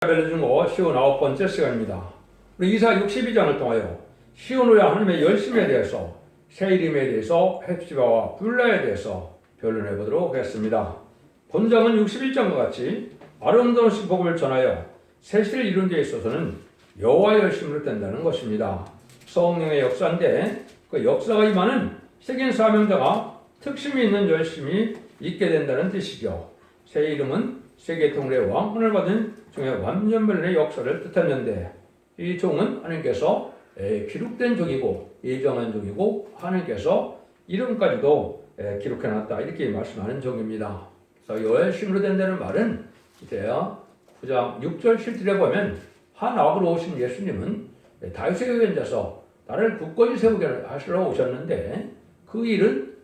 알려준 쉬운 9번째 시간입니다. 우리 이사 62장을 통하여 시온 후에 하나님의 열심에 대해서, 새 이름에 대해서, 헵시바와 블라에 대해서 변론해 보도록 하겠습니다. 본장은 61장과 같이 아름다운 복음을 전하여 새 시를 이룬 데 있어서는 여호와의 열심으로 된다는 것입니다. 성령의 역사인데 그 역사가 임하는 세계 사명자가 특심이 있는 열심이 있게 된다는 뜻이죠. 새 이름은 세계 통일의 왕권을 받은 종의 완전변론의 역사를 뜻했는데, 이 종은 하나님께서 기록된 종이고 예정한 종이고 하나님께서 이름까지도 기록해놨다, 이렇게 말씀하는 종입니다. 그래서 열심으로 된다는 말은 이제야 9장 6절 7절에 보면 한 악으로 오신 예수님은 다윗의 유전자서 나를 굳건히 세우게 하시러 오셨는데, 그 일은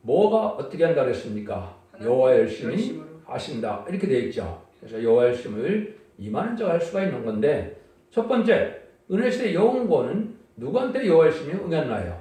뭐가 어떻게 한다 그랬습니까? 여호와의 열심히 하신다, 이렇게 되어 있죠. 그래서 여호와의 열심을 임하는 자가 할 수가 있는 건데, 첫 번째 은혜시대 영원권은 누구한테 여호와의 열심이 응했나요?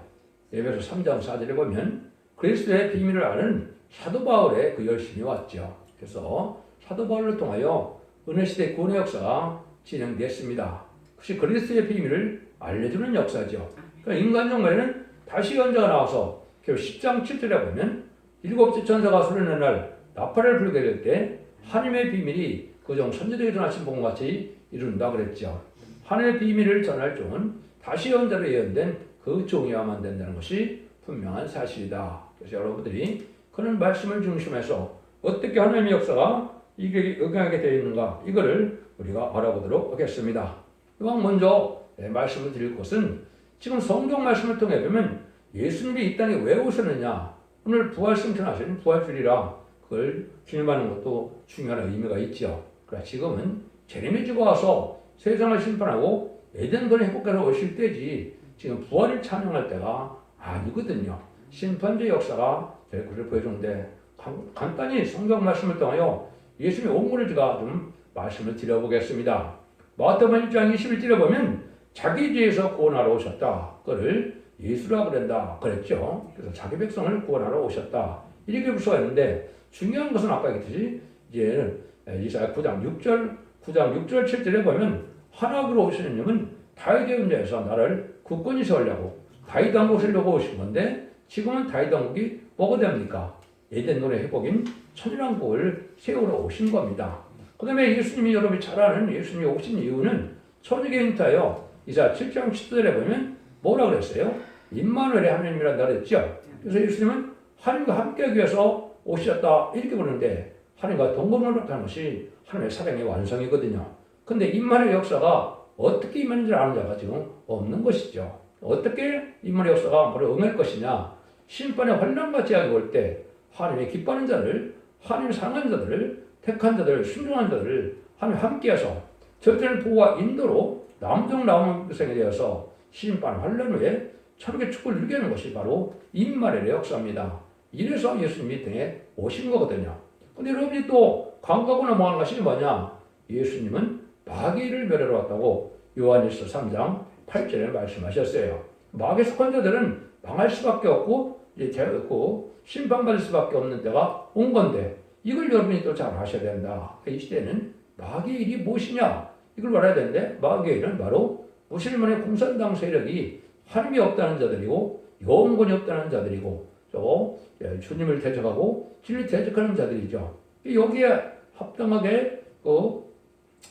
에베소 3장 4절에 보면 그리스도의 비밀을 아는 사도 바울의 그 열심이 왔죠. 그래서 사도 바울을 통하여 은혜시대 구원의 역사가 진행됐습니다. 그것이 그리스도의 비밀을 알려주는 역사죠. 그러니까 인간적 말에는 다시 연자가 나와서 10장 7절에 보면 일곱째 천사가 소리내는 날 나팔을 불게 될 때 하나님의 비밀이 그 종 선지자에게 전하신 복음과 같이 이룬다 그랬죠. 하나님의 비밀을 전할 종은 다시 연자로 예언된 그 종이어야만 된다는 것이 분명한 사실이다. 그래서 여러분들이 그런 말씀을 중심해서 어떻게 하나님의 역사가 이게 응하게 되어 있는가, 이거를 우리가 알아보도록 하겠습니다. 이왕 먼저 말씀을 드릴 것은, 지금 성경 말씀을 통해 보면 예수님이 이 땅에 왜 오셨느냐, 오늘 부활 승천하신 부활주일이라 그걸 기념하는 것도 중요한 의미가 있죠. 그러나 지금은 재림의 주가 와서 세상을 심판하고 에덴동을 회복하러 오실 때지, 지금 부활을 찬양할 때가 아니거든요. 심판주의 역사가 될 것을 보여주는데, 간단히 성경 말씀을 통하여 예수님의 원문을 제가 좀 말씀을 드려보겠습니다. 마태복음 1장 21절에 보면 자기 죄에서 구원하러 오셨다, 그를 예수라 그런다 그랬죠. 그래서 자기 백성을 구원하러 오셨다, 이렇게 볼 수가 있는데, 중요한 것은 아까 얘기했듯이 이제 이사야 9장 6절 7절에 보면 하나님으로 오시는 님은 다윗의 은자에서 나를 굳건히 세우려고 다윗 왕국 세우려고 오신 건데, 지금은 다윗 왕국이 뭐가 됩니까? 에덴동의 회복인 천일왕국을 세우러 오신 겁니다. 그 다음에 예수님이, 여러분이 잘 아는 예수님이 오신 이유는 천국에 인타여 이사야 7장 10절에 보면 뭐라 그랬어요? 임마누엘의 하나님이란다 그랬죠. 그래서 예수님은 하나님과 함께하기 위해서 오셨다, 이렇게 보는데, 하나님과 동거를 나타나는 것이 하나님의 사랑의 완성이거든요. 근데 임마누엘 역사가 어떻게 임하는지 아는 자가 지금 없는 것이죠. 어떻게 임마누엘 역사가 뭐를 응할 것이냐, 심판의 환난과 제약이 올 때 하나님의 기뻐하는 자를, 하나님의 사랑하는 자들을, 택한 자들을, 순종한 자들을 하나님 함께해서 적절한 보호와 인도로 남종 나오는 백성에 대해서 심판 환난 후에 천국의 축복을 누리게 하는 것이 바로 임마누엘의 역사입니다. 이래서 예수님이 등에 오신 거거든요. 근데 여러분이 또 강조하거나 뭐하는 것이 뭐냐, 예수님은 마귀를 멸하러 왔다고 요한일서 3장 8절에 말씀하셨어요. 마귀에 속한 자들은 망할 수밖에 없고 심판받을 수밖에 없는 때가 온 건데, 이걸 여러분이 또 잘 아셔야 된다. 이 시대는 마귀의 일이 무엇이냐, 이걸 알아야 되는데, 마귀의 일은 바로 무슬만의 공산당 세력이 하나님이 없다는 자들이고 영원권이 없다는 자들이고 또 주님을 대적하고 진리를 대적하는 자들이죠. 여기에 합당하게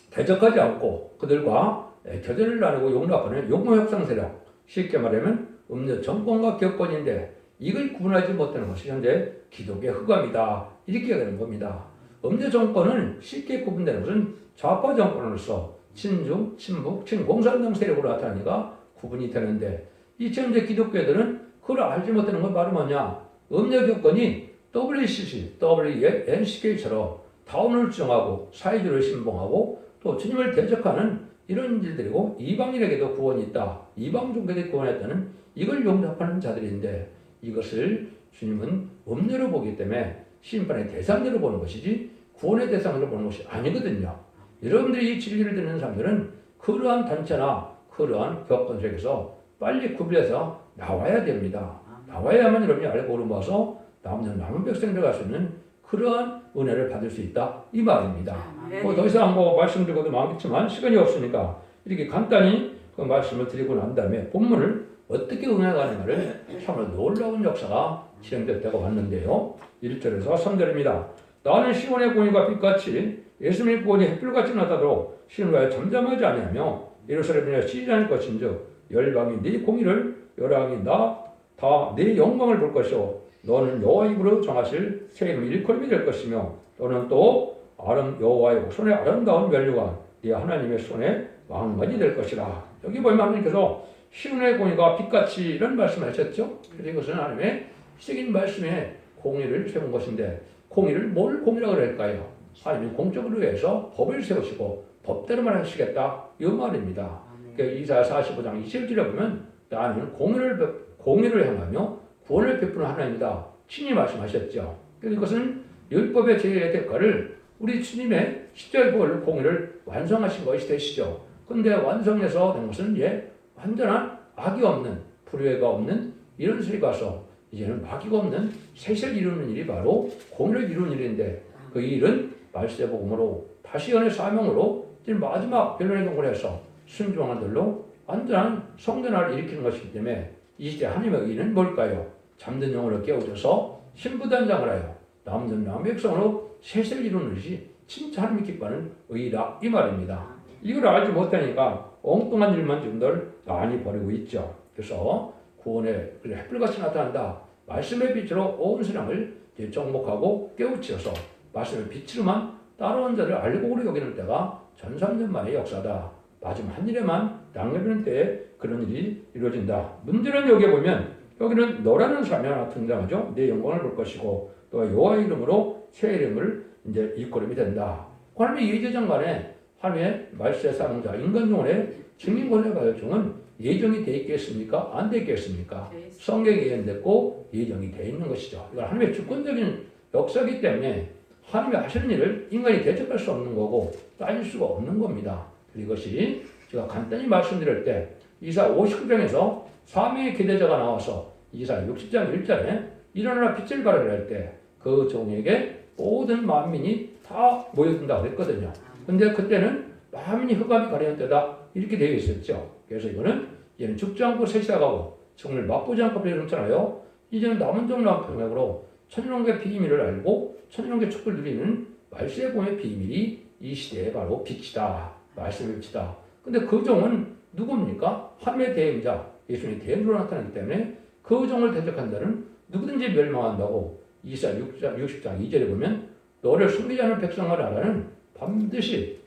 대적하지 않고 그들과 교제를 나누고 용납하는 용모협상 세력, 쉽게 말하면 음료 정권과 격권인데, 이걸 구분하지 못하는 것이 현재 기독의 흑암이다, 이렇게 되는 겁니다. 음료 정권은 쉽게 구분되는 것은 좌파 정권으로서 친중, 친북, 친공산당 세력으로 나타나니까 구분이 되는데, 이 현재 기독교들은 그걸 알지 못하는 건 바로 뭐냐, 음료 격권이 WCC, NCK처럼 다운을 주장하고 사회주의를 신봉하고 또 주님을 대적하는 이런 일들이고, 이방인에게도 구원이 있다, 이방 종교들이 구원했다는 이걸 용납하는 자들인데, 이것을 주님은 음료로 보기 때문에 심판의 대상자로 보는 것이지 구원의 대상으로 보는 것이 아니거든요. 여러분들이 이 진리를 듣는 사람들은 그러한 단체나 그러한 격권 속에서 빨리 구별해서 나와야 됩니다. 나와야만 여러분이 알고 오르면서 남은 백성들 갈 수 있는 그러한 은혜를 받을 수 있다 이 말입니다. 네. 더 이상 말씀드리고도 많겠지만 시간이 없으니까 이렇게 간단히 그 말씀을 드리고 난 다음에 본문을 어떻게 응해가는가를 참으로 놀라운 역사가 진행됐다고 봤는데요. 1절에서 3절입니다. 나는 시온의 공의가 빛같이 예수님의 구원이 햇불같이 나타도록 시온과에 잠잠하지 아니하며 예루살렘에 쉬지 않을 것인즉 열방이 네 공의를 열왕이 다 네 영광을 볼 것이요 너는 여호와 입으로 정하실 새 이름 일컬음이 될 것이며 너는 또 여호와의 손에 아름다운 면류관 네 하나님의 손에 왕관이 될 것이라. 여기 보면 하나님께서 시온의 공의가 빛같이 이런 말씀을 하셨죠. 그래서 이것은 하나님의 시적인 말씀에 공의를 세운 것인데 공의를 뭘 공의라고 그럴까요? 하나님이 공적으로 해서 법을 세우시고 법대로만 하시겠다 이 말입니다. 그러니까 이사야 45장 20절에 보면 나는 공의를 행하며 구원을 베푸는 하나님이다 친히 말씀하셨죠. 그래서 이것은 율법의 제의 대가를 우리 주님의 십자가의 공의를 완성하신 것이 되시죠. 그런데 완성해서 된 것은 완전한 악이 없는 불의가 없는 이런 세에 가서 이제는 마귀가 없는 셋을 이루는 일이 바로 공의를 이루는 일인데 그 일은 말세복음으로 다시 연의 사명으로 이제 마지막 변론의 경고를 해서 순종한 들로 완전한 성전화를 일으키는 것이기 때문에 이 시대 하나님의 의는 뭘까요? 잠든 영혼을 깨우쳐서 신부단장을 하여 남은 남백성으로 셋을 이루는 것이 진짜 하나님이 기뻐하는 의라 이 말입니다. 이걸 알지 못하니까 엉뚱한 일만 지금들 많이 벌이고 있죠. 그래서 구원의 햇불같이 나타난다. 말씀의 빛으로 온 세상을 정복하고 깨우치어서 말씀의 빛으로만 따라온 자를 알고 오래 여기는 때가 전삼년만의 역사다. 마지막 한 일에만 남겨비는 때에 그런 일이 이루어진다. 문제는 여기에 보면 여기는 너라는 사람이 하나 등장하죠. 내 영광을 볼 것이고 또 여호와의 이름으로 새 이름을 이제 일컬음이 된다. 하나님의 예제장간에 하나님의 말세 사명자 인간 영혼의 증인권을 받을 중은 예정이 돼 있겠습니까? 안 돼 있겠습니까? 성경에 예언됐고 예정이 돼 있는 것이죠. 이건 하나님의 주권적인 역사이기 때문에 하나님이 하시는 일을 인간이 대적할 수 없는 거고 따질 수가 없는 겁니다. 이것이 제가 간단히 말씀드릴 때 이사 59장에서 사명의 기대자가 나와서 이사 60장 1절에 일어나라 빛을 발하라 할 때 그 종에게 모든 만민이 다 모여든다고 그랬거든요. 근데 그때는 만민이 흑암이 가려는 때다 이렇게 되어 있었죠. 그래서 얘는 죽지 않고 세시하고 정을 맛보지 않고 배령잖아요. 이제는 남은 종랑 평행으로 천년왕국의 비밀을 알고 천년왕국의 축복을 누리는 말세의 공의 비밀이 이 시대의 바로 빛이다. 말씀의 빛이다. 근데 그 종은 누굽니까? 하나님의 대행자 예수님의 대행으로 나타나기 때문에 그 종을 대적한 자는 누구든지 멸망한다고 이사야 60장 2절에 보면 너를 숨기지 않은 백성을 알아는 반드시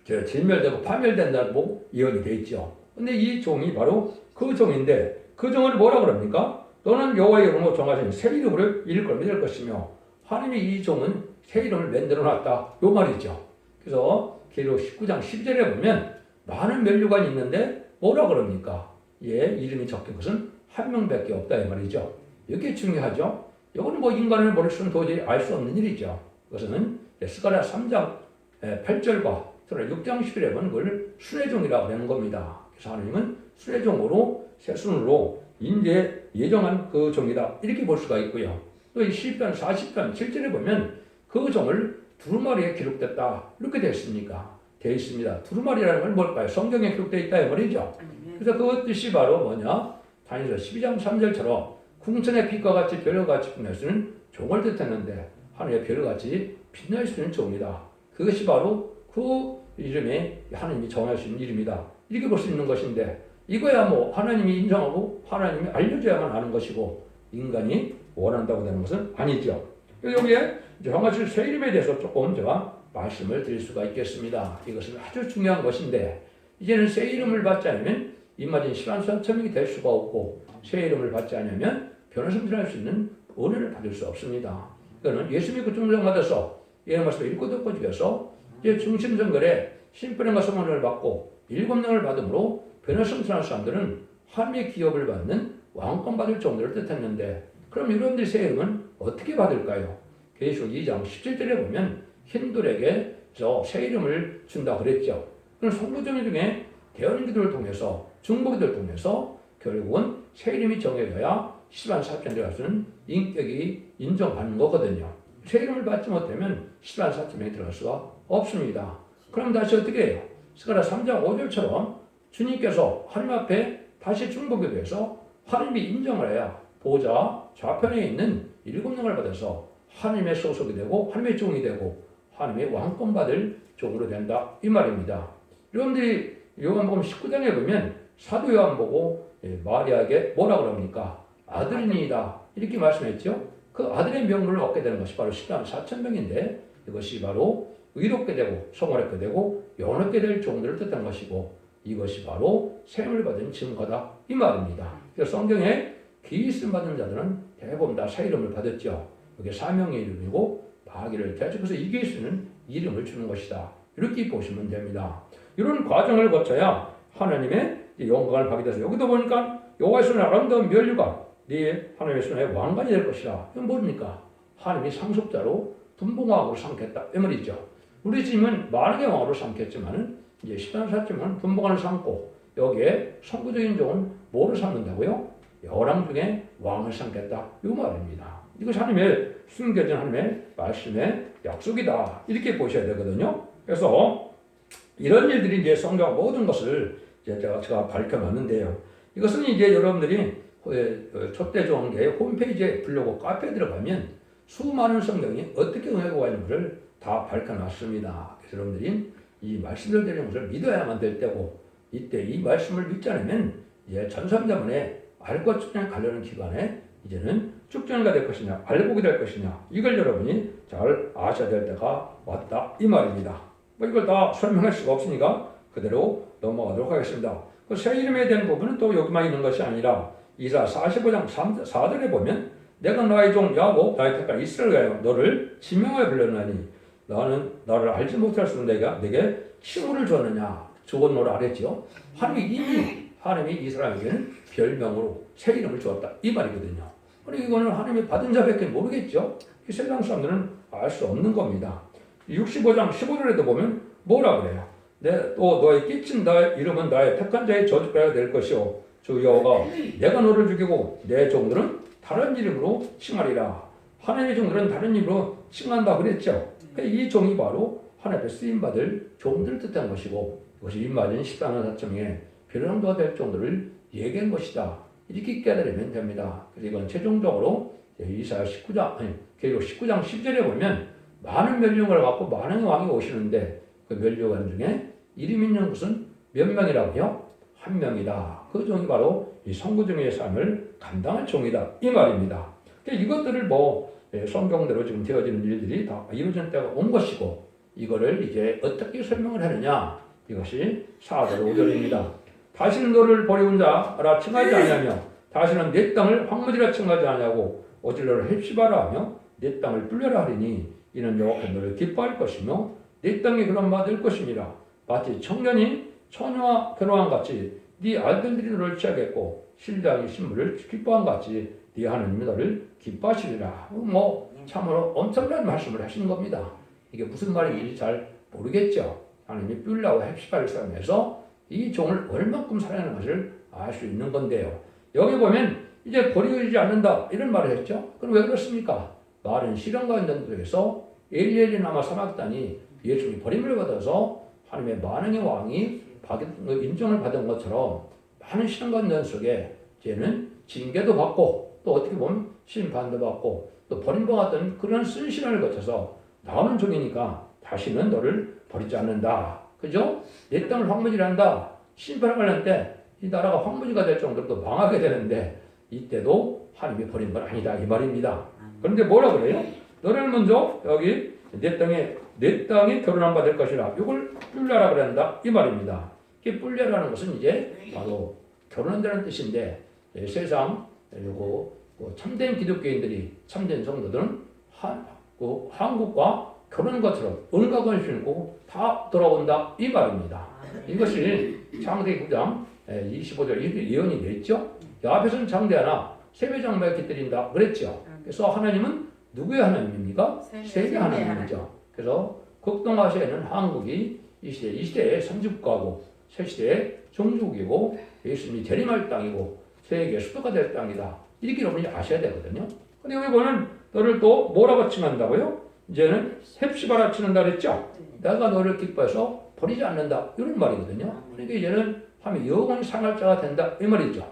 진멸되고 파멸된다고 예언이 되어 있죠. 근데 이 종이 바로 그 종인데 그 종을 뭐라 그럽니까? 너는 여호와의 이름으로 정하신 새 이름으로 일컬음이 될 것이며 하나님이 이 종은 새 이름을 만들어 놨다. 요 말이죠. 그래서 계시록 19장 12절에 보면 많은 면류관이 있는데 뭐라 그럽니까? 이름이 적힌 것은 한 명밖에 없다 이 말이죠. 이게 중요하죠. 이거는 인간을 머릿속은 도저히 알 수 없는 일이죠. 그것은 스가랴 3장 8절과 6장 11에 보면 그걸 순회종이라고 하는 겁니다. 그래서 하나님은 순회종으로 새순으로 인제 예정한 그 종이다 이렇게 볼 수가 있고요. 또 이 시편 40편 7절에 보면 그 종을 두루마리에 기록됐다 이렇게 되어 있습니다. 두루마리라는 건 뭘까요? 성경에 기록되어 있다 이 말이죠. 그래서 그 뜻이 바로 뭐냐? 다니엘 12장 3절처럼 궁천의 빛과 같이 별과 같이 빛날 수 있는 종을 뜻했는데 하늘의 별같이 빛날 수 있는 종이다. 그것이 바로 그 이름에 하나님이 정할 수 있는 이름이다. 이렇게 볼 수 있는 것인데 이거야 하나님이 인정하고 하나님이 알려줘야만 하는 것이고 인간이 원한다고 되는 것은 아니죠. 여기에 정하실 새 이름에 대해서 조금 제가 말씀을 드릴 수가 있겠습니다. 이것은 아주 중요한 것인데 이제는 새 이름을 받지 않으면 입맞은 시간선천명이 될 수가 없고 새 이름을 받지 않으면 변화성질할 수 있는 은혜를 받을 수 없습니다. 그거는 예수 믿고 중생 받아서 예언 말씀을 읽고 듣고 죽여서 이제 중심성결에 신분과 성원을 받고 7명을 받음으로 변화성질하는 사람들은 하나님의 기업을 받는 왕권 받을 정도를 뜻했는데 그럼 여러분들이 새 이름은 어떻게 받을까요? 계시록 2장 17절에 보면 흰돌에게 새 이름을 준다 그랬죠. 그럼 성도들 중에 대언기들을 통해서 중보기들을 통해서 결국은 새 이름이 정해져야 10만 4천 대가 쓰는 인격이 인정받는 거거든요. 새 이름을 받지 못하면 신란 사점에 들어갈 수가 없습니다. 그럼 다시 어떻게 해요? 스가랴 3장 5절처럼 주님께서 하나님 앞에 다시 중보기도 해서 하나님이 인정을 해야 보좌 좌편에 있는 7명을 받아서 하나님의 소속이 되고 하나님의 종이 되고 하나님의 왕권 받을 종으로 된다 이 말입니다. 여러분들이 요한복음 19장에 보면 사도 요한 보고 마리아에게 뭐라 그럽니까? 아들이니이다 이렇게 말씀했죠. 그 아들의 명분을 얻게 되는 것이 바로 신랑 4,000명인데 이것이 바로 의롭게 되고 성화롭게 되고 영원하게 될 종들을 뜻한 것이고 이것이 바로 셈을 받은 증거다 이 말입니다. 그래서 성경에 기이스 받은 자들은 대부분 다 새 이름을 받았죠. 이게 사명의 이름이고 마귀를 계속해서 이 기이스는 이름을 주는 것이다. 이렇게 보시면 됩니다. 이런 과정을 거쳐야 하나님의 영광을 받게 돼서 여기도 보니까 여호와의 손에 아름다운 면류관 네 하나님의 손에 왕관이 될 것이다. 이건 뭡니까? 하나님이 상속자로 분봉왕으로 삼겠다. 이 말이죠. 우리 집은 만왕의 왕으로 삼겠지만은 이제 시단 사쯤은 분봉왕을 삼고 여기에 선구적인 종은 뭐를 삼는다고요? 여랑 중에 왕을 삼겠다. 이 말입니다. 이것이 하나님의 숨겨진 하나님의 말씀의 약속이다. 이렇게 보셔야 되거든요. 그래서 이런 일들이 이제 성경 모든 것을 이제 제가 밝혀놨는데요. 이것은 이제 여러분들이 촛대조항계의 홈페이지에 블로그 카페에 들어가면 수많은 성경이 어떻게 응하고 있는지를 다 밝혀놨습니다. 그래서 여러분들이 이 말씀을 드리는 것을 믿어야만 될 때고 이때 이 말씀을 믿지 않으면 이제 전삼자문에 알과 축전에 가려는 기간에 이제는 축전가 될 것이냐 알곡이 될 것이냐 이걸 여러분이 잘 아셔야 될 때가 왔다 이 말입니다. 뭐 이걸 다 설명할 수가 없으니까 그대로 넘어가도록 하겠습니다. 그 새 이름에 대한 부분은 또 여기만 있는 것이 아니라 이사 45장 4절에 보면 내가 나의 종 야곱 나의 택한 이스라엘에 너를 지명하여 불렀나니 나는 나를 알지 못할수록 내게 칭호를 줬느냐 저건 알았지요. 하나님이 이스라엘에게는 별명으로 새 이름을 주었다 이 말이거든요. 그리고 이거는 하나님이 받은 자밖에 모르겠죠. 이 세상 사람들은 알 수 없는 겁니다. 65장 15절에도 보면 뭐라 그래요? 또 너의 끼친 나의 이름은 나의 택한 자의 저주가 될 것이요 주 여호와가 내가 너를 죽이고 내 종들은 다른 이름으로 칭하리라. 하나님의 종들은 다른 이름으로 칭한다 그랬죠. 이 종이 바로 하나님의 쓰임받을 종들을 뜻한 것이고 이것이 입맞은 14만 4천명의 별명도가 될 종들을 얘기한 것이다. 이렇게 깨달으면 됩니다. 그래서 이건 최종적으로 이사야 19장, 계시록 19장 10절에 보면 많은 멸류관을 갖고 많은 왕이 오시는데 그 멸류관 중에 이름 있는 것은 몇 명이라고요? 한 명이다. 그 종이 바로 이 성구중의 삶을 감당할 종이다. 이 말입니다. 이것들을 성경대로 지금 되어지는 일들이 다 이루어진 때가 온 것이고 이거를 이제 어떻게 설명을 하느냐 이것이 4절 5절입니다. 다시는 너를 버려온 자라 칭하지 아니하며 다시는 내 땅을 황무지라 칭하지 아니하고 오직 너를 헵시바라 하며 내 땅을 불려라 하리니 이는 여호와께서 너를 기뻐할 것이며 내 땅이 그런 바 될 것입니다. 마치 청년이 처녀와 결혼한 같이 네 아들들이 너를 취하겠고 신랑이 신부를 기뻐한 같이 네 하나님이 너를 기뻐하시리라. 참으로 엄청난 말씀을 하시는 겁니다. 이게 무슨 말인지 잘 모르겠죠. 하나님이 뿔라고 헵시바를 사용해서 이 종을 얼마큼 사랑하는 것을 알 수 있는 건데요. 여기 보면 이제 버리지 않는다 이런 말을 했죠. 그럼 왜 그렇습니까? 말은 시련과 있는 속에서 엘리엘이 남아 사막단이 예수님이 버림을 받아서 하나님의 만왕의 왕이 인정을 받은 것처럼 많은 시련과 있는 속에 이제는 징계도 받고 또 어떻게 보면 심판도 받고 또 버림받았던 그런 쓴 시련을 거쳐서 나오는 종이니까 다시는 너를 버리지 않는다. 그죠? 내 땅을 황무지를 한다. 심판을 할 때 이 나라가 황무지가 될 정도로 또 망하게 되는데 이때도 하나님이 버린 건 아니다 이 말입니다. 그런데 뭐라 그래요? 너를 먼저 여기 내 땅에 결혼한 바 될 것이라. 이걸 뿔려라 그런다 이 말입니다. 이 뿔려라는 것은 이제 바로 결혼한다는 뜻인데 세상 그리고 참된 기독교인들이 참된 성도들은 한국과 결혼한 것처럼 은가관을 신고 다 돌아온다 이 말입니다. 이것이 창세기 9장 25절 예언이 되었죠. 야벳은 장대하나 세배 장막에 깃들인다 그랬죠. 그래서 하나님은 누구의 하나님입니까? 세계 하나님이죠. 그래서 극동아시아에는 한국이 이 시대의 선진국가고 새 시대의 종주국이고 예수님이 재림할 땅이고 세계 수도가 될 땅이다. 이렇게 여러분이 아셔야 되거든요. 근데 여기 보면 너를 또 뭐라고 칭한다고요? 이제는 헵시바라 칭한다 그랬죠? 내가 너를 기뻐해서 버리지 않는다. 이런 말이거든요. 그러니까 이제는 하면 영원히 상할 자가 된다. 이 말이죠.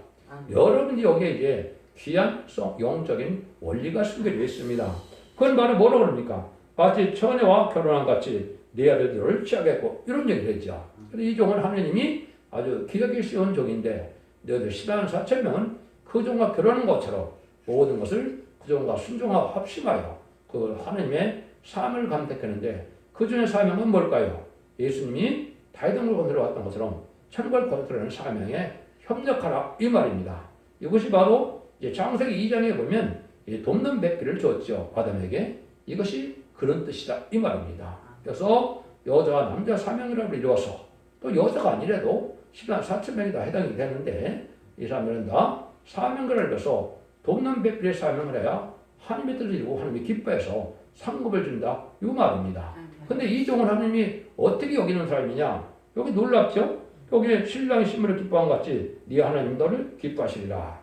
여러분이 여기에 이제 귀한 영적인 원리가 숨겨져 있습니다. 그건 바로 뭐라고 그럽니까? 마치 처녀와 결혼한 같이 네 아들들을 취하겠고 이런 얘기를 했죠. 그래서 이 종은 하느님이 아주 기억이 쉬운 종인데 너희들 104,000명은 그 종과 결혼한 것처럼 모든 것을 그 종과 순종하고 합심하여 그 하느님의 삶을 감택하는데 그 중에 사명은 뭘까요? 예수님이 다윗왕을 건드려 왔던 것처럼 천국을 건드리는 사명에 협력하라 이 말입니다. 이것이 바로 이제 창세기 2장에 보면 돕는 배필을 줬죠. 아담에게. 이것이 그런 뜻이다 이 말입니다. 그래서 여자와 남자 사명이라고 이루어서 또 여자가 아니라도 104,000명이 다 해당이 되는데 이 사람들은 다 사명을 이뤄서 돕는 배필의 사명을 해야 하나님의 뜻을 이루고 하나님이 기뻐해서 상급을 준다 이 말입니다. 근데 이 종은 하나님이 어떻게 여기는 사람이냐? 여기 놀랍죠? 여기 신랑이 신부를 기뻐한 것 같이 네 하나님 너를 기뻐하시리라.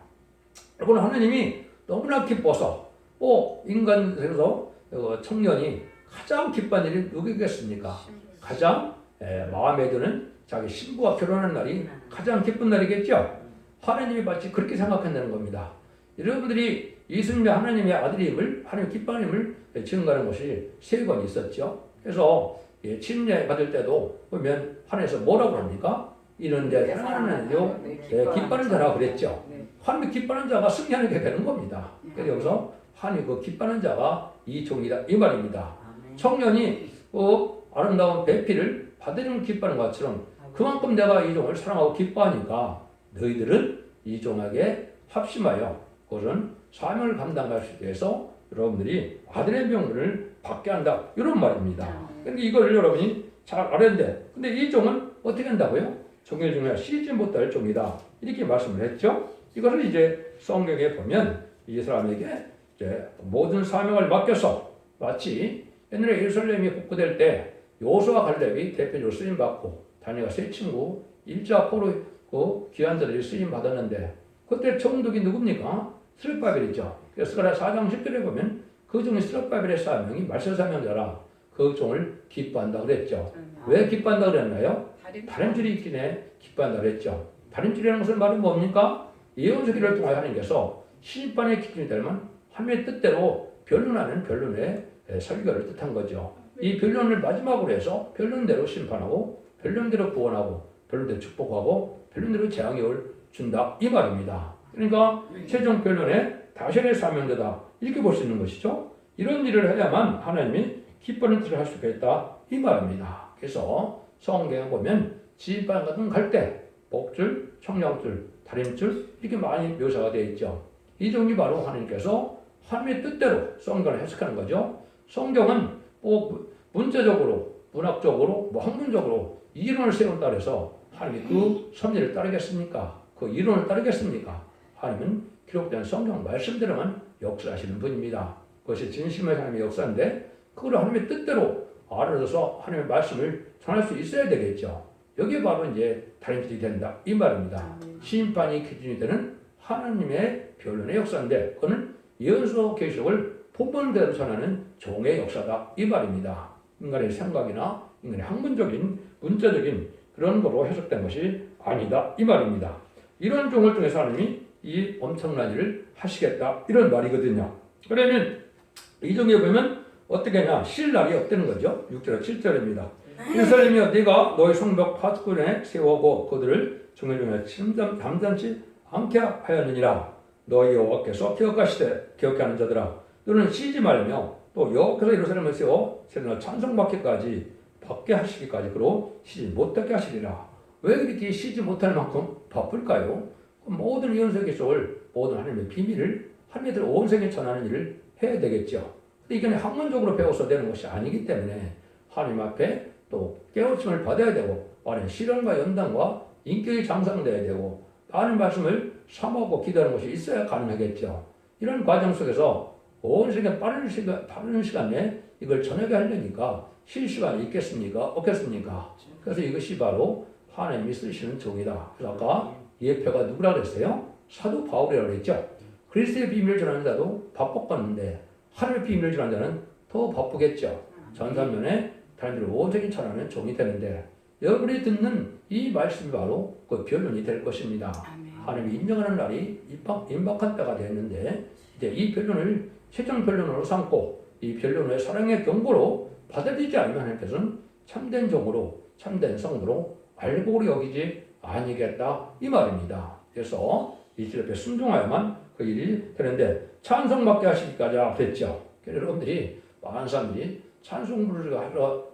여러분 하나님이 너무나 기뻐서 인간에서 청년이 가장 기뻐한 일이 누구겠습니까? 가장 마음에 드는 자기 신부와 결혼하는 날이 가장 기쁜 날이겠죠? 하나님이 마치 그렇게 생각한다는 겁니다. 여러분들이 예수님의 하나님의 아들임을 하나님 기뻐함을 증거하는 것이 3번 있었죠. 그래서 침례 받을 때도 보면 하나님께서 뭐라고 합니까? 이런 데 사랑하는 요 기뻐하는 자라고 그랬죠. 하나님이 기뻐하는 자가 승리하는 게 되는 겁니다. 그래서 여기서 하나님이 그 기뻐하는 자가 이 종이다 이 말입니다. 청년이 아름다운 배필을 받으면 기뻐하는 것처럼 그만큼 내가 이 종을 사랑하고 기뻐하니까 너희들은 이 종에게 합심하여 그것은 사명을 감당하기 위해서 여러분들이 아들의 명분을 받게 한다 이런 말입니다. 근데 이걸 여러분이 잘 알아야 돼. 근데 이 종은 어떻게 한다고요? 종교 중에 쉬지 못할 종이다 이렇게 말씀을 했죠. 이것을 이제 성경에 보면 이 사람에게 이제 모든 사명을 맡겨서 마치 옛날에 예루살렘이 복구될 때 요수와 갈렙이 대표적으로 쓰임 받고 다니가 세 친구 일자 포로 그 귀한 자들이 쓰임 받았는데 그때 총독이 누굽니까? 스룹바벨이죠. 그래서 4장 10절에 보면 그 종이 스룹바벨의 사명이 말세 사명자라 그 종을 기뻐한다 그랬죠. 왜 기뻐한다 그랬나요? 다림줄이 있기에 기뻐한다 그랬죠. 다림줄이라는 것은 말은 뭡니까? 예언서기를 통하여 하나님께서 심판의 기준이 되면 하나님의 뜻대로 변론하는 변론의 설교를 뜻한 거죠. 이 변론을 마지막으로 해서 변론대로 심판하고 변론대로 구원하고 변론대로 축복하고 변론대로 재앙을 준다 이 말입니다. 그러니까 최종 변론의 다시의 사명자다 이렇게 볼 수 있는 것이죠. 이런 일을 해야만 하나님이 기뻐하는 뜻을 할 수가 있다 이 말입니다. 그래서 성경에 보면 지휘반 같은 갈대, 복줄, 청량줄, 다림줄 이렇게 많이 묘사가 되어 있죠. 이 종이 바로 하나님께서 하나님의 뜻대로 성경을 해석하는 거죠. 성경은 문자적으로, 문학적으로, 학문적으로 이론을 세운다 해서 하나님이 그 섭리를 따르겠습니까? 그 이론을 따르겠습니까? 하나님은 기록된 성경 말씀대로만 역사하시는 분입니다. 그것이 진심의 하나님의 역사인데 그걸 하나님의 뜻대로 알아서 하나님의 말씀을 전할 수 있어야 되겠죠. 여기에 바로 이제 다림질이 된다 이 말입니다. 심판이 기준이 되는 하나님의 변론의 역사인데 그거는 예언서 계시록을 본문대로 전하는 종의 역사다 이 말입니다. 인간의 생각이나 인간의 학문적인 문자적인 그런 거로 해석된 것이 아니다 이 말입니다. 이런 종을 통해서 하나님이 이 엄청난 일을 하시겠다 이런 말이거든요. 그러면 이 종에 보면 어떻게 하냐 쉴 날이 없다는 거죠. 6절 7절입니다. 예루살렘이여 네가 너희 성벽 파수꾼에 세우고 그들을 종의 중에 잠잠치 않게 하였느니라. 너희 여호와께서 기억하시되 하는 자들아 너는 쉬지 말며 또 여호와께서 예루살렘을 세워 세상을 찬송받기까지 받게 하시기까지 그로 쉬지 못하게 하시리라. 왜 그렇게 쉬지 못할 만큼 바쁠까요? 모든 예언서 계시록을 모든 하나님의 비밀을 하나님들 온 세계에 전하는 일을 해야 되겠죠. 근데 이건 학문적으로 배워서 되는 것이 아니기 때문에 하나님 앞에 또 깨우침을 받아야 되고 많은 실현과 연단과 인격이 장성돼야 되고 많은 말씀을 사모하고 기도하는 것이 있어야 가능하겠죠. 이런 과정 속에서 온 세계 빠른 시간 내에 이걸 전하게 하려니까 쉴 시간이 있겠습니까? 없겠습니까? 그래서 이것이 바로 하나님이 쓰시는 종이다. 그래서 아까 예표가 누구라고 그랬어요? 사도 바울이라고 그랬죠. 그리스도의 비밀을 전하는 자도 바빴겠는데 하나님의 비밀을 전하는 자는 더 바쁘겠죠. 전산면에 다른들을 온전히 전하는 종이 되는데 여러분이 듣는 이 말씀이 바로 그 변론이 될 것입니다. 하나님이 인정하는 날이 임박한 때가 되었는데 이제 이 변론을 최종 변론으로 삼고 이 변론을 사랑의 경고로 받아들이지 않으면 하나님께서는 참된 종으로 참된 성도로 알고 여기지 아니겠다 이 말입니다. 그래서 이 길 앞에 순종하야만 그 일이 되는데 찬송받게 하시기까지 됐죠. 여러분들이 많은 사람들이 찬송 부르러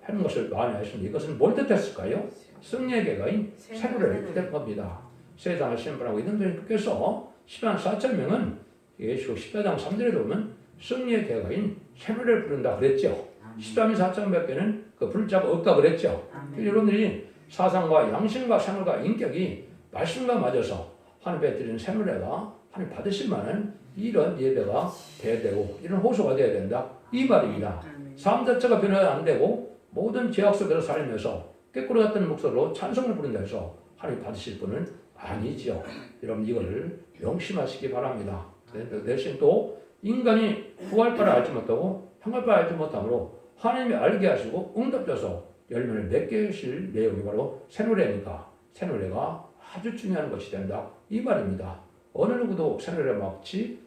하는 것을 많이 하시는데 이것은 뭘 뜻했을까요? 승리의 계가인 세례를 뜻한 겁니다. 세상을 신분하고 있는 분께서 10만 4천 명은 예수 14장 3절에 보면 승리의 계가인 세례를 부른다 그랬죠. 13만 4천 몇개는 그 부를 자가 없다 그랬죠. 여러분들이 사상과 양심과 생활과 인격이 말씀과 맞아서 하나님께 드리는 생활회가 하나님 받으실 만한 이런 예배가 돼야 되고 이런 호소가 돼야 된다 이 말입니다. 삶 자체가 변화가 안 되고 모든 죄악 속에서 살면서 깨끗했던 목소리로 찬송을 부른다 해서 하나님 받으실 분은 아니지요. 여러분 이거를 명심하시기 바랍니다. 대신 또 인간이 구할 바를 알지 못하고 향할 바를 알지 못하므로 하나님이 알게 하시고 응답줘서 열매를 맺게 하실 내용이 바로 새노래니까 새노래가 아주 중요한 것이 된다 이 말입니다. 어느 누구도 새노래 마치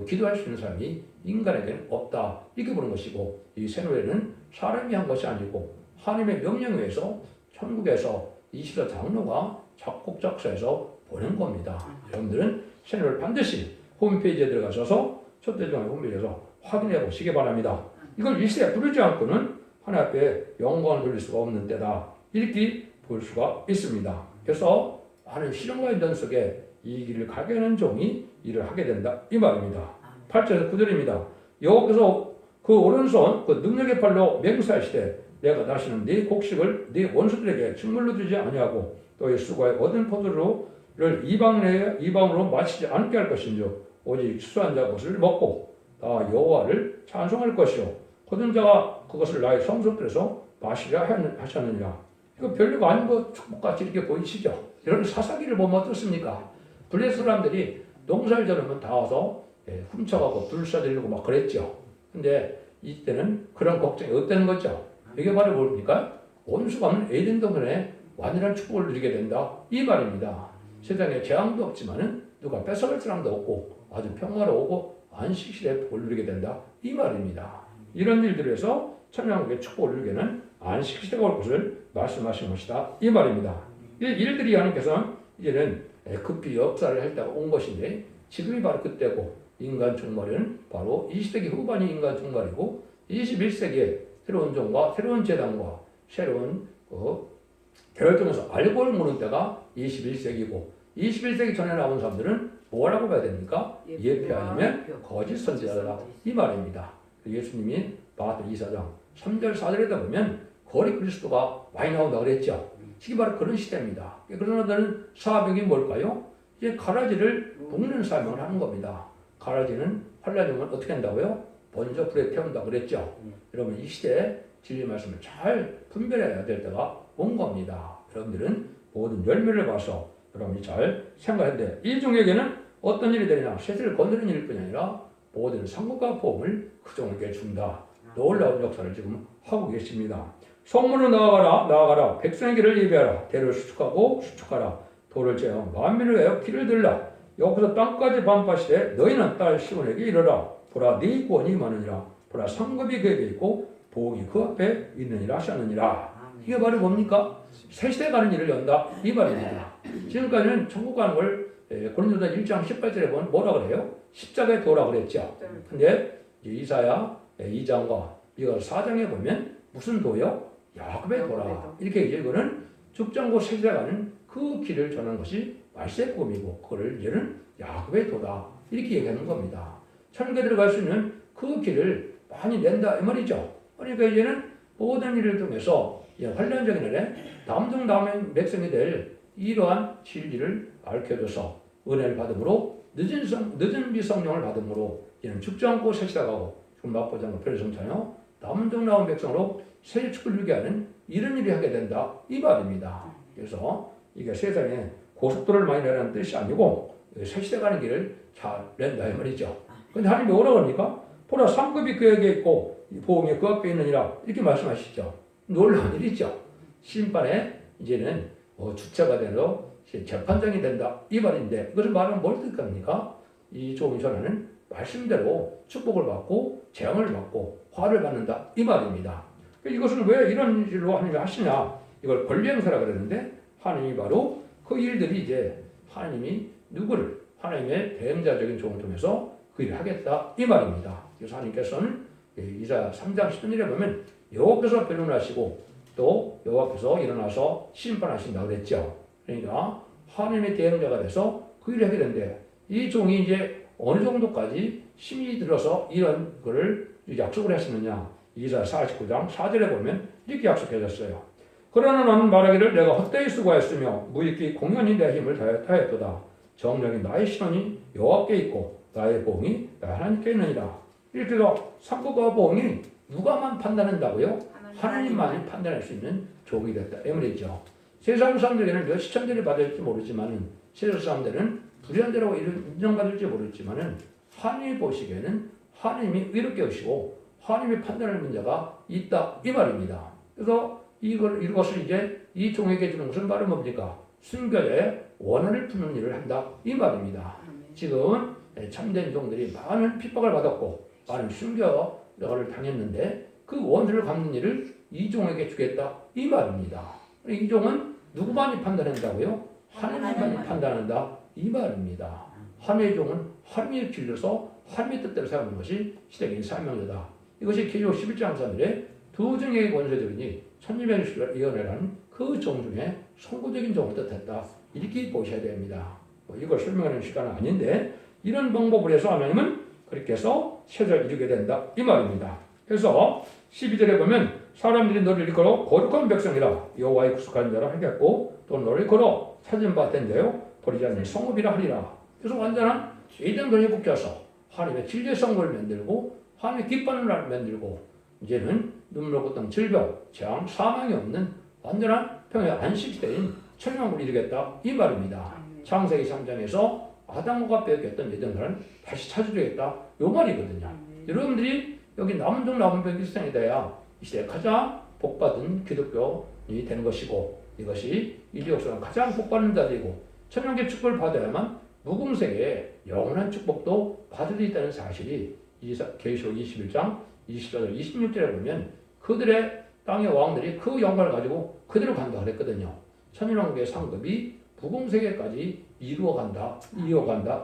기도할 수 있는 사람이 인간에게는 없다 이렇게 보는 것이고 이 새노래는 사람이 한 것이 아니고 하나님의 명령에 의해서 천국에서 이시라 장로가 작곡 작사해서 보낸 겁니다. 여러분들은 새노래를 반드시 홈페이지에 들어가셔서 첫대중앙 홈페이지에서 확인해 보시기 바랍니다. 이걸 일시에 부르지 않고는 하나님 앞에 영광을 돌릴 수가 없는 때다 이렇게 볼 수가 있습니다. 그래서 하나님 실현과 인전 속에 이 길을 가게 하는 종이 일을 하게 된다 이 말입니다. 8절에서 9절입니다. 여호와께서 그 오른손 그 능력의 팔로 맹세하시되 내가 다시는 네 곡식을 네 원수들에게 식물로 주지 아니하고 너의 수고에 얻은 포도주를 이방으로 마시지 않게 할 것인즉 오직 추수한 자 것을 먹고 다 여호와를 찬송할 것이요 거둔 자가 그것을 나의 성소들에서 마시려 하셨느니라. 이거 별거 아닌 거 축복같이 이렇게 보이시죠? 이런 사사기를 보면 어떻습니까? 블레 사람들이 농사를 지으면 다 와서 훔쳐가고 불사들고 막 그랬죠. 근데 이때는 그런 걱정이 없다는 거죠. 이게 바로 뭡니까? 원수가 없는 에덴 동산에 완전한 축복을 누리게 된다 이 말입니다. 세상에 재앙도 없지만은 누가 뺏어갈 사람도 없고 아주 평화로우고 안식실에 복을 누리게 된다 이 말입니다. 이런 일들에서 천양국의 축복을 누리게는 안식시대가 올 것을 말씀하신 것이다 이 말입니다. 이 일들이 하나님께서는 이제는 급히 역사를 할 때가 온 것인데 지금이 바로 그때고 인간 종말은 바로 20세기 후반이 인간 종말이고 21세기에 새로운 종과 새로운 재단과 새로운 대화를 통해서 알고를 모르는 때가 21세기고 21세기 전에 나온 사람들은 뭐라고 봐야 됩니까? 예표 아니면 거짓 선지자다 이 말입니다. 예수님이 마태 2사장 3절 4절에다 보면 거리 그리스도가 많이 나온다 그랬죠. 이게 바로 그런 시대입니다. 그러나들은 사명이 뭘까요? 이제 가라지를 볶는 사명을 하는 겁니다. 가라지는 환란이면 어떻게 한다고요? 먼저 불에 태운다 그랬죠. 여러분 이 시대에 진리 말씀을 잘 분별해야 될 때가 온 겁니다. 여러분들은 모든 열매를 봐서 여러분이 잘 생각해야 돼요. 이 종에게는 어떤 일이 되느냐? 셋을 건드리는 일뿐이 아니라 모든 상급과 보험을 그 종에게 준다. 놀라운 역사를 지금 하고 계십니다. 성문으로 나아가라. 백성의 길을 예비하라. 대를 수축하라. 돌을 재어 만민을 위하여 길을 들라. 여기서 땅까지 반파시되 너희는 딸 시온에게 이르라. 보라 네 구원이 많으니라. 보라 상급이 그에게 있고 보응이 그 앞에 있느니라 하셨느니라. 이게 바로 뭡니까? 새 시대 가는 일을 연다 이 말입니다. 지금까지는 천국 가는 걸 고린도서 1장 18절에 보면 뭐라 그래요? 십자가에 도라 그랬죠. 근데 이사야 2장과 이거 4장에 보면 무슨 도요? 야곱의 도라. 이렇게 이거는 죽장고 새 시대 가는 그 길을 전하는 것이 말세의 꿈이고 그거를 이제는 야곱의 도다 이렇게 얘기하는 겁니다. 천국에 들어갈 수 있는 그 길을 많이 낸다 이 말이죠. 그러니까 이제는 모든 일을 통해서 환란적인 날에 남의 백성이 될 이러한 진리를 알려줘서 은혜를 받음으로 늦은 비성령을 받음으로 이는 죽지 않고 새 시대 가고 지금 맛보지 않고 별성차요 남은 나온 백성으로 새 축을 누리게 하는 이런 일이 하게 된다 이 말입니다. 그래서 이게 세상에 고속도로를 많이 내라는 뜻이 아니고 새 가는 길을 잘 낸다 이 말이죠. 근데 하나님이 뭐라고 합니까? 보라 상급이 그에게 있고 보응이 그 앞에 있느니라 이렇게 말씀하시죠. 놀라운 일이죠. 심판에 이제는 주체가 되어 재판장이 된다 이 말인데 이것을 말하면 뭘 뜻합니까? 이 조금 전에는 말씀대로 축복을 받고 재앙을 받고 화를 받는다 이 말입니다. 이것은 왜 이런 일로 하나님이 하시냐? 이걸 권리 행사라 그러는데 하나님이 바로 그 일들이 이제 하나님이 누구를 하나님의 대행자적인 종을 통해서 그 일을 하겠다 이 말입니다. 그래서 하나님께서는 이사 3장 10절에 보면 여호와께서 변론하시고 또 여호와께서 일어나서 심판하신다고 그랬죠. 그러니까 하나님의 대행자가 돼서 그 일을 하게 되는데 이 종이 이제 어느 정도까지 힘이 들어서 이런 거를 약속을 했었느냐. 이사 49장 4절에 보면 이렇게 약속해줬어요. 그러나 너는 말하기를 내가 헛되이 수고하였으며 무익히 공연히 내 힘을 다하였도다. 정령이 나의 신원이 여호와께 있고 나의 보응이 나 하나님께 있느니라. 이렇게 해서 상급과 보응이 누가만 판단한다고요? 하나님만이 판단할 수 있는 종이 됐다. 이 말이죠. 세상 사람들에게는 몇 시천들이 받을지 모르지만은 세상 사람들은 불의한대로 인정받을지 모르지만은 하나님이 보시기에는 하나님이 의롭게 하시고 하나님이 판단할 문제가 있다 이 말입니다. 그래서 이것을 이제 이 종에게 주는 것은 바로 뭡니까? 순결의 원한을 푸는 일을 한다 이 말입니다. 지금은 참된 종들이 많은 핍박을 받았고 많은 순결을 당했는데 그 원한을 갚는 일을 이 종에게 주겠다 이 말입니다. 이 종은 누구만이 판단한다고요? 하나님만이 판단한다 이 말입니다. 하나님의 종은 하나님의 길러서 하나님의 뜻대로 사는 것이 시대적인 사명이다. 이것이 계시록 11장 3절에 두 종의 권세들이니 천지명식을 이어내라는 그 종 중에 선구적인 종을 뜻했다. 이렇게 보셔야 됩니다. 이걸 설명하는 시간은 아닌데 이런 방법을 해서 하나님은 그렇게 해서 세상을 이루게 된다. 이 말입니다. 그래서 12절에 보면 사람들이 너를 일컬어 거룩한 백성이라 여호와의 구속한 자라 하겠고 또 너를 일컬어 찾은 바 된 자요 버리지 않는 성읍이라 하리라. 그래서 완전한 에덴동에 복귀해서 하나님의 진리의 성읍을 만들고 하나님의 기뻐하는 나라를 만들고 이제는 눈물 고통 질병 재앙 사망이 없는 완전한 평화의 안식시대인 천년왕국을 이루겠다 이 말입니다. 창세기 3장에서 아담과 빼앗겼던 에덴을 다시 찾아주겠다 요 말이거든요. 여러분들이 여기 남은 종 남은 종 크리스천이 돼야 이 시대에 가장 복받은 기독교인이 되는 것이고 이것이 인류 역사상 가장 복받는 자들이고 천년계 축복을 받아야만 무궁세계의 영원한 축복도 받을 수 있다는 사실이 계시록 21장 24절 26절에 보면 그들의 땅의 왕들이 그 영광을 가지고 그대로 간다 그랬거든요. 천년왕국의 상급이 무궁세계까지 이어간다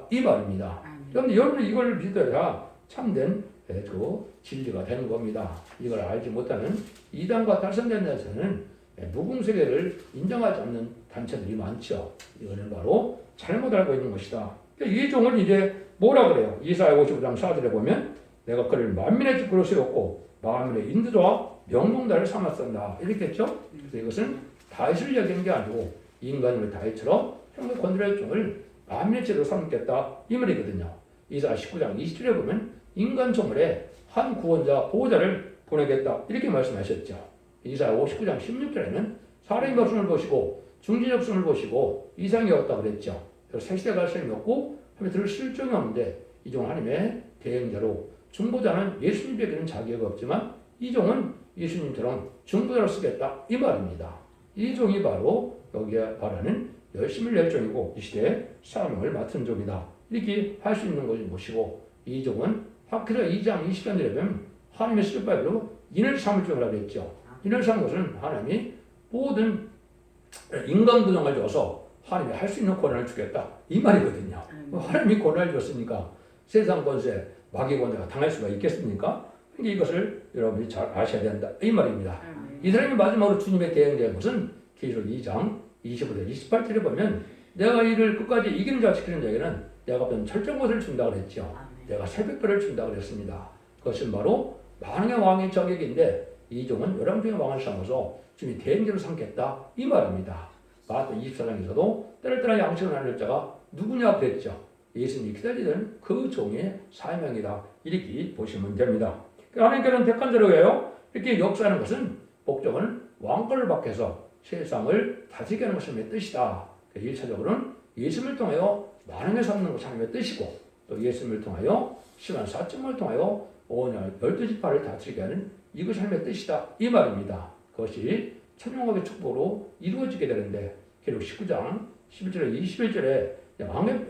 이 말입니다. 그런데 여러분이 이걸 믿어야 참된 그 진리가 되는 겁니다. 이걸 알지 못하는 이단과 탈선된 자들은 무궁세계를 인정하지 않는 단체들이 많죠. 이거는 바로 잘못 알고 있는 것이다. 이 종을 이제 뭐라 그래요? 이사야 55장 4절에 보면 내가 그를 만민의 주권으로 세웠고 만민의 인도자와 명령자를 삼았었다. 이렇게 했죠? 그래서 이것은 다윗을 얘기하는 게 아니고 인간을 다윗처럼 형의 권위의 종을 만민의 제로 삼겠다. 이 말이거든요. 이사야 19장 20절에 보면 인간 조물에 한 구원자 보호자를 보내겠다. 이렇게 말씀하셨죠. 이사야 59장 16절에는 사람의 백성을 보시고 중진 백성을 보시고 이상이 없다 그랬죠. 그래서 새시대 갈 사람이 없고 하면 들을 실정이 없는데 이 종 하나님의 대행자로 중보자는 예수님에게는 자격이 없지만 이 종은 예수님처럼 중보자로 쓰겠다 이 말입니다. 이 종이 바로 여기에 말하는 열심을 낼 종이고 이 시대에 사명을 맡은 종이다. 이렇게 할 수 있는 것이 무엇이고 이 종은 학기라 2장 20절에 보면 하나님의 쓸바로 인을 삼을 종이라고 했죠. 인을 삼은 것은 하나님이 모든 인간 구성을 줘서 하나님이 할 수 있는 권한을 주겠다 이 말이거든요. 하나님이 권한을 줬으니까 세상 권세 마귀 권세가 당할 수가 있겠습니까? 그러니까 이것을 여러분이 잘 아셔야 된다 이 말입니다. 이 사람이 마지막으로 주님의 대행된 것은 계시록 2장 25절 28절에 보면 내가 이를 끝까지 이기는 자 지키는 자에게는 내가 어떤 철저한 것을 준다고 그랬죠. 내가 새벽별을 준다고 그랬습니다. 그것은 바로 만왕의 왕의 자격인데 이 종은 열왕중의 왕을 삼아서 주님이 대행자로 삼겠다 이 말입니다. 마태 24장에서도 때를 따라 양식을 나눌 자가 누구냐 그랬죠. 예수님이 기다리던 그 종의 사명이다 이렇게 보시면 됩니다. 하나님께서는 택한 자로 해요. 이렇게 역사하는 것은 목적은 왕권을 밖에서 세상을 다스리게 하는 것이 내 뜻이다. 1차적으로는 예수님을 통하여 많은 것을 삼는 것이 하나님의 뜻이고 또 예수님을 통하여 심한 사점을 통하여 오늘 12지파를 다스리게 하는 이것이 하나님의 뜻이다 이 말입니다. 그것이 천명학의 축복으로 이루어지게 되는데 기록 19장 11절에 21절에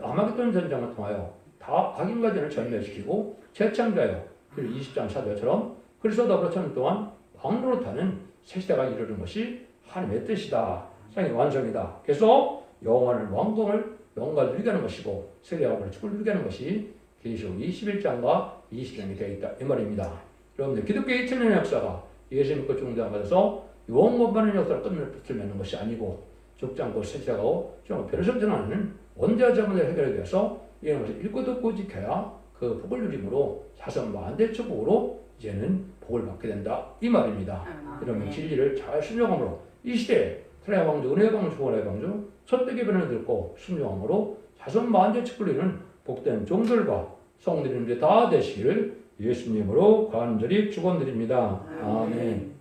아마겟돈 전쟁을 통하여 다 악인가전을 전멸시키고 재창조하여 그리고 20장 4절처럼 그리스도 더불어 천년 동안 왕로로 타는 새 시대가 이루어진 것이 하나님의 뜻이다. 상의 완성이다. 그래서 영원한 왕궁을 영광을 누리게 하는 것이고 세계 왕국을 축복을 누리게 하는 것이 계시록 21장과 20장이 되어 있다 이 말입니다. 여러분들 기독교의 2000년의 역사가 예수 믿고 중대함받아서 영원만의 역사를 끝을 맺는 것이 아니고 죽지 않고 새 시대가고 좀 변화성 전환하는 원죄와 자문을 해결하기 위해서 이런 것을 읽고 듣고 지켜야 그 복을 누림으로 자선 만대 축복으로 이제는 복을 받게 된다 이 말입니다. 이러면 진리를 잘 순종함으로 이 시대에 사랑의 방주, 은혜의 방주, 구원의 방주 첫대기 변을 듣고 순종함으로 자선 만대 축복을 누리는 복된 종들과 성도님들이 다 되시기를 예수님으로 간절히 축원드립니다. 아멘.